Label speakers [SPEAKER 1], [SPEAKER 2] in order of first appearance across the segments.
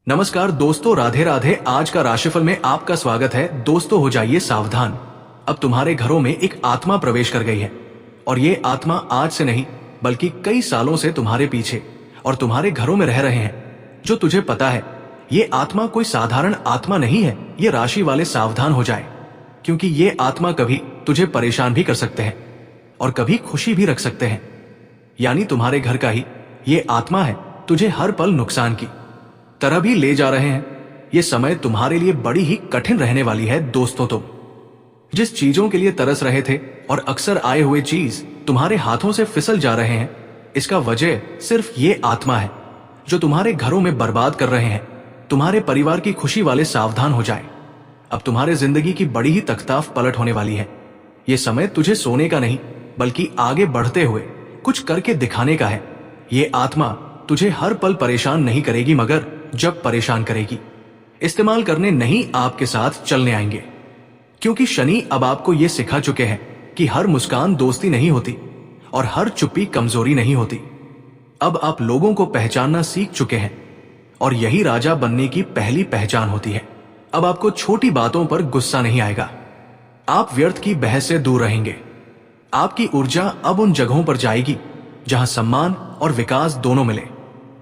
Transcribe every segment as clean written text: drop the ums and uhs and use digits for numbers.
[SPEAKER 1] नमस्कार दोस्तों, राधे राधे। आज का राशिफल में आपका स्वागत है। दोस्तों, हो जाइए सावधान। अब तुम्हारे घरों में एक आत्मा प्रवेश कर गई है और ये आत्मा आज से नहीं बल्कि कई सालों से तुम्हारे पीछे और तुम्हारे घरों में रह रहे हैं। जो तुझे पता है, ये आत्मा कोई साधारण आत्मा नहीं है। ये राशि वाले सावधान हो जाए, क्योंकि ये आत्मा कभी तुझे परेशान भी कर सकते हैं और कभी खुशी भी रख सकते हैं। यानी तुम्हारे घर का ही ये आत्मा है, तुझे हर पल नुकसान की तरह भी ले जा रहे हैं। ये समय तुम्हारे लिए बड़ी ही कठिन रहने वाली है। दोस्तों, तुम जिस चीजों के लिए तरस रहे थे और अक्सर आए हुए चीज तुम्हारे हाथों से फिसल जा रहे हैं, इसका वजह सिर्फ ये आत्मा है जो तुम्हारे घरों में बर्बाद कर रहे हैं। तुम्हारे परिवार की खुशी वाले सावधान हो जाए। अब तुम्हारे जिंदगी की बड़ी ही तख्ताफ पलट होने वाली है। ये समय तुझे सोने का नहीं बल्कि आगे बढ़ते हुए कुछ करके दिखाने का है। ये आत्मा तुझे हर पल परेशान नहीं करेगी, मगर जब परेशान करेगी, इस्तेमाल करने नहीं आपके साथ चलने आएंगे। क्योंकि शनि अब आपको यह सिखा चुके हैं कि हर मुस्कान दोस्ती नहीं होती और हर चुप्पी कमजोरी नहीं होती। अब आप लोगों को पहचानना सीख चुके हैं और यही राजा बनने की पहली पहचान होती है। अब आपको छोटी बातों पर गुस्सा नहीं आएगा। आप व्यर्थ की बहस से दूर रहेंगे। आपकी ऊर्जा अब उन जगहों पर जाएगी जहां सम्मान और विकास दोनों मिले।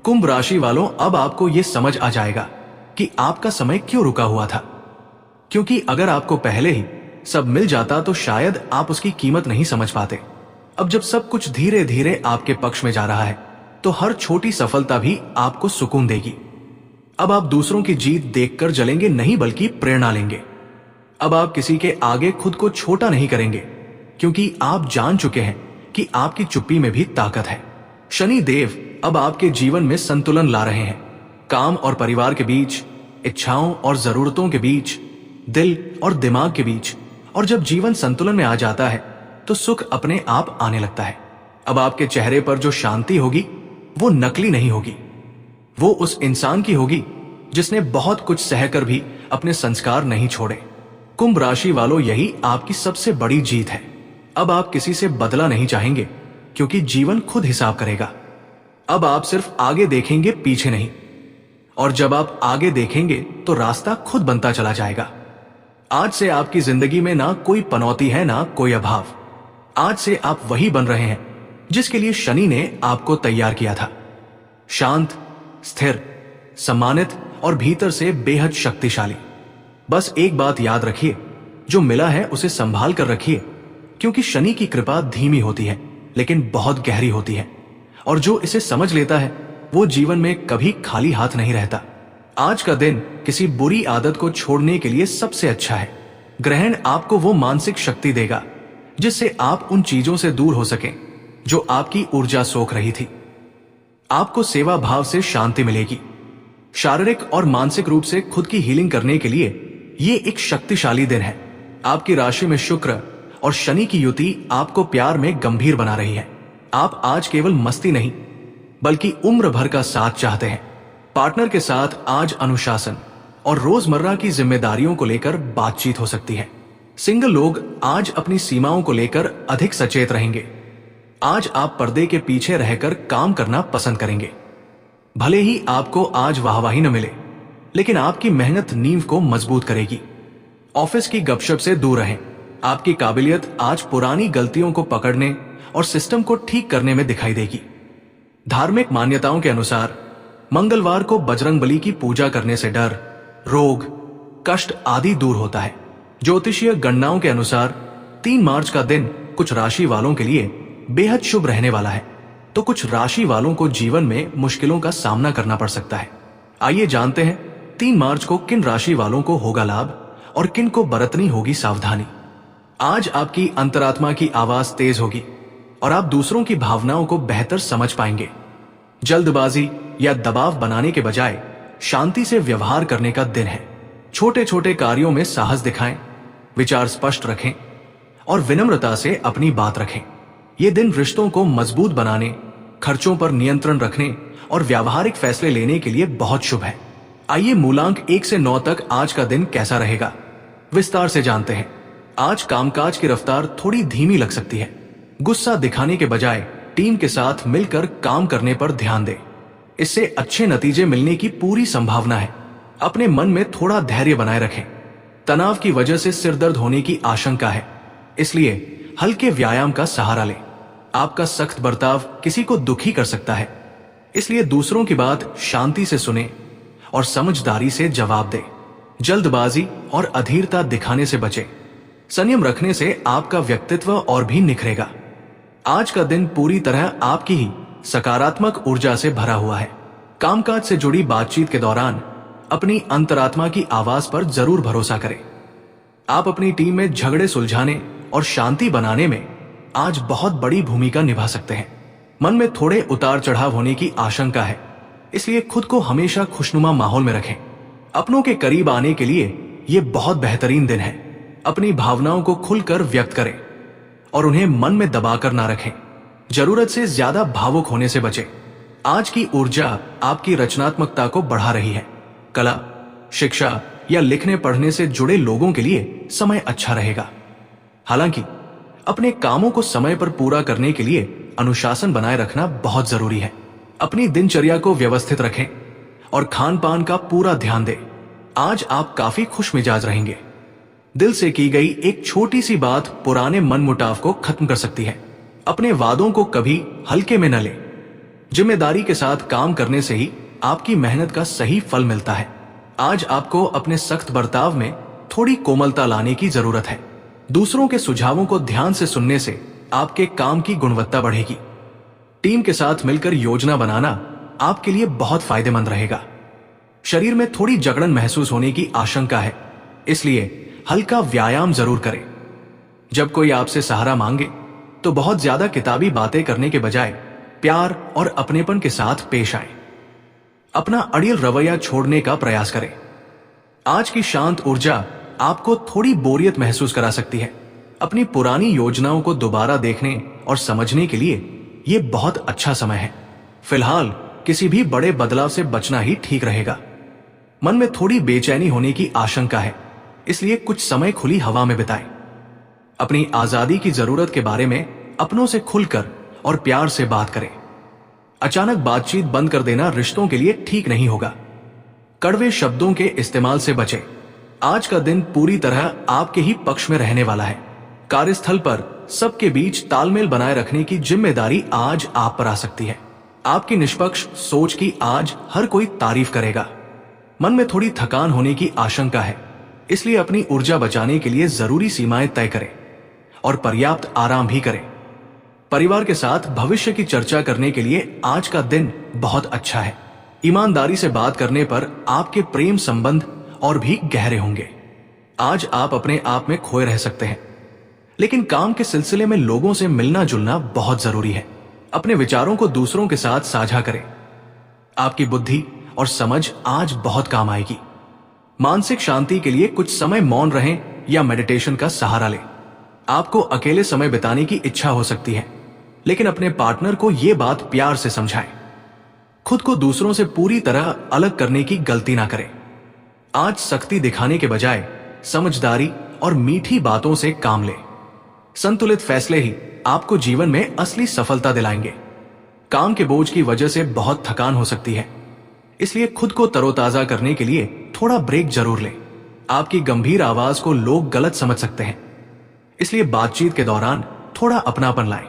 [SPEAKER 1] कुंभ राशि वालों, अब आपको यह समझ आ जाएगा कि आपका समय क्यों रुका हुआ था। क्योंकि अगर आपको पहले ही सब मिल जाता तो शायद आप उसकी कीमत नहीं समझ पाते। अब जब सब कुछ धीरे धीरे आपके पक्ष में जा रहा है, तो हर छोटी सफलता भी आपको सुकून देगी। अब आप दूसरों की जीत देखकर जलेंगे नहीं बल्कि प्रेरणा लेंगे। अब आप किसी के आगे खुद को छोटा नहीं करेंगे, क्योंकि आप जान चुके हैं कि आपकी चुप्पी में भी ताकत है। शनि देव अब आपके जीवन में संतुलन ला रहे हैं। काम और परिवार के बीच, इच्छाओं और जरूरतों के बीच, दिल और दिमाग के बीच। और जब जीवन संतुलन में आ जाता है तो सुख अपने आप आने लगता है। अब आपके चेहरे पर जो शांति होगी वो नकली नहीं होगी, वो उस इंसान की होगी जिसने बहुत कुछ सहकर भी अपने संस्कार नहीं छोड़े। कुंभ राशि वालों, यही आपकी सबसे बड़ी जीत है। अब आप किसी से बदला नहीं चाहेंगे, क्योंकि जीवन खुद हिसाब करेगा। अब आप सिर्फ आगे देखेंगे, पीछे नहीं। और जब आप आगे देखेंगे तो रास्ता खुद बनता चला जाएगा। आज से आपकी जिंदगी में ना कोई पनौती है, ना कोई अभाव। आज से आप वही बन रहे हैं जिसके लिए शनि ने आपको तैयार किया था। शांत, स्थिर, सम्मानित और भीतर से बेहद शक्तिशाली। बस एक बात याद रखिए, जो मिला है उसे संभाल कर रखिए, क्योंकि शनि की कृपा धीमी होती है लेकिन बहुत गहरी होती है। और जो इसे समझ लेता है वो जीवन में कभी खाली हाथ नहीं रहता। आज का दिन किसी बुरी आदत को छोड़ने के लिए सबसे अच्छा है। ग्रहण आपको वो मानसिक शक्ति देगा जिससे आप उन चीजों से दूर हो सकें जो आपकी ऊर्जा सोख रही थी। आपको सेवा भाव से शांति मिलेगी। शारीरिक और मानसिक रूप से खुद की हीलिंग करने के लिए ये एक शक्तिशाली दिन है। आपकी राशि में शुक्र और शनि की युति आपको प्यार में गंभीर बना रही है। आप आज केवल मस्ती नहीं बल्कि उम्र भर का साथ चाहते हैं। पार्टनर के साथ आज अनुशासन और रोजमर्रा की जिम्मेदारियों को लेकर बातचीत हो सकती है। सिंगल लोग आज अपनी सीमाओं को लेकर अधिक सचेत रहेंगे। आज आप पर्दे के पीछे रहकर काम करना पसंद करेंगे। भले ही आपको आज वाहवाही न मिले, लेकिन आपकी मेहनत नींव को मजबूत करेगी। ऑफिस की गपशप से दूर रहें। आपकी काबिलियत आज पुरानी गलतियों को पकड़ने और सिस्टम को ठीक करने में दिखाई देगी। धार्मिक मान्यताओं के अनुसार मंगलवार को बजरंगबली की पूजा करने से डर, रोग, कष्ट आदि दूर होता है। ज्योतिषीय गणनाओं के अनुसार 3 मार्च का दिन कुछ राशि वालों के लिए बेहद शुभ रहने वाला है, तो कुछ राशि वालों को जीवन में मुश्किलों का सामना करना पड़ सकता है। आइए जानते हैं 3 मार्च को किन राशि वालों को होगा लाभ और किन को बरतनी होगी सावधानी। आज आपकी अंतरात्मा की आवाज तेज होगी और आप दूसरों की भावनाओं को बेहतर समझ पाएंगे। जल्दबाजी या दबाव बनाने के बजाय शांति से व्यवहार करने का दिन है। छोटे छोटे कार्यों में साहस दिखाएं, विचार स्पष्ट रखें और विनम्रता से अपनी बात रखें। ये दिन रिश्तों को मजबूत बनाने, खर्चों पर नियंत्रण रखने और व्यावहारिक फैसले लेने के लिए बहुत शुभ है। आइए मूलांक 1 से 9 तक आज का दिन कैसा रहेगा विस्तार से जानते हैं। आज कामकाज की रफ्तार थोड़ी धीमी लग सकती है। गुस्सा दिखाने के बजाय टीम के साथ मिलकर काम करने पर ध्यान दें। इससे अच्छे नतीजे मिलने की पूरी संभावना है। अपने मन में थोड़ा धैर्य बनाए रखें। तनाव की वजह से सिर दर्द होने की आशंका है, इसलिए हल्के व्यायाम का सहारा लें। आपका सख्त बर्ताव किसी को दुखी कर सकता है, इसलिए दूसरों की बात शांति से सुने और समझदारी से जवाब दें। जल्दबाजी और अधीरता दिखाने से बचें। संयम रखने से आपका व्यक्तित्व और भी निखरेगा। आज का दिन पूरी तरह आपकी ही सकारात्मक ऊर्जा से भरा हुआ है। कामकाज से जुड़ी बातचीत के दौरान अपनी अंतरात्मा की आवाज पर जरूर भरोसा करें। आप अपनी टीम में झगड़े सुलझाने और शांति बनाने में आज बहुत बड़ी भूमिका निभा सकते हैं। मन में थोड़े उतार चढ़ाव होने की आशंका है, इसलिए खुद को हमेशा खुशनुमा माहौल में रखें। अपनों के करीब आने के लिए यह बहुत बेहतरीन दिन है। अपनी भावनाओं को खुलकर व्यक्त करें और उन्हें मन में दबाकर ना रखें। जरूरत से ज्यादा भावुक होने से बचें। आज की ऊर्जा आपकी रचनात्मकता को बढ़ा रही है। कला, शिक्षा या लिखने पढ़ने से जुड़े लोगों के लिए समय अच्छा रहेगा। हालांकि अपने कामों को समय पर पूरा करने के लिए अनुशासन बनाए रखना बहुत जरूरी है। अपनी दिनचर्या को व्यवस्थित रखें और खान पान का पूरा ध्यान दें। आज आप काफी खुश मिजाज रहेंगे। दिल से की गई एक छोटी सी बात पुराने मनमुटाव को खत्म कर सकती है। अपने वादों को कभी हल्के में न लें। जिम्मेदारी के साथ काम करने से ही आपकी मेहनत का सही फल मिलता है। आज आपको अपने सख्त बर्ताव में थोड़ी कोमलता लाने की जरूरत है। दूसरों के सुझावों को ध्यान से सुनने से आपके काम की गुणवत्ता बढ़ेगी। टीम के साथ मिलकर योजना बनाना आपके लिए बहुत फायदेमंद रहेगा। शरीर में थोड़ी जकड़न महसूस होने की आशंका है, इसलिए हल्का व्यायाम जरूर करें। जब कोई आपसे सहारा मांगे तो बहुत ज्यादा किताबी बातें करने के बजाय प्यार और अपनेपन के साथ पेश आए। अपना अड़ियल रवैया छोड़ने का प्रयास करें। आज की शांत ऊर्जा आपको थोड़ी बोरियत महसूस करा सकती है। अपनी पुरानी योजनाओं को दोबारा देखने और समझने के लिए यह बहुत अच्छा समय है। फिलहाल किसी भी बड़े बदलाव से बचना ही ठीक रहेगा। मन में थोड़ी बेचैनी होने की आशंका है, इसलिए कुछ समय खुली हवा में बिताएं। अपनी आजादी की जरूरत के बारे में अपनों से खुलकर और प्यार से बात करें। अचानक बातचीत बंद कर देना रिश्तों के लिए ठीक नहीं होगा। कड़वे शब्दों के इस्तेमाल से बचें। आज का दिन पूरी तरह आपके ही पक्ष में रहने वाला है। कार्यस्थल पर सबके बीच तालमेल बनाए रखने की जिम्मेदारी आज आप पर आ सकती है। आपकी निष्पक्ष सोच की आज हर कोई तारीफ करेगा। मन में थोड़ी थकान होने की आशंका है, इसलिए अपनी ऊर्जा बचाने के लिए जरूरी सीमाएं तय करें और पर्याप्त आराम भी करें। परिवार के साथ भविष्य की चर्चा करने के लिए आज का दिन बहुत अच्छा है। ईमानदारी से बात करने पर आपके प्रेम संबंध और भी गहरे होंगे। आज आप अपने आप में खोए रह सकते हैं, लेकिन काम के सिलसिले में लोगों से मिलना जुलना बहुत जरूरी है। अपने विचारों को दूसरों के साथ साझा करें। आपकी बुद्धि और समझ आज बहुत काम आएगी। मानसिक शांति के लिए कुछ समय मौन रहें या मेडिटेशन का सहारा लें। आपको अकेले समय बिताने की इच्छा हो सकती है, लेकिन अपने पार्टनर को यह बात प्यार से समझाएं। खुद को दूसरों से पूरी तरह अलग करने की गलती ना करें। आज सख्ती दिखाने के बजाय समझदारी और मीठी बातों से काम लें। संतुलित फैसले ही आपको जीवन में असली सफलता दिलाएंगे। काम के बोझ की वजह से बहुत थकान हो सकती है, इसलिए खुद को तरोताजा करने के लिए थोड़ा ब्रेक जरूर लें। आपकी गंभीर आवाज को लोग गलत समझ सकते हैं, इसलिए बातचीत के दौरान थोड़ा अपनापन लाएं।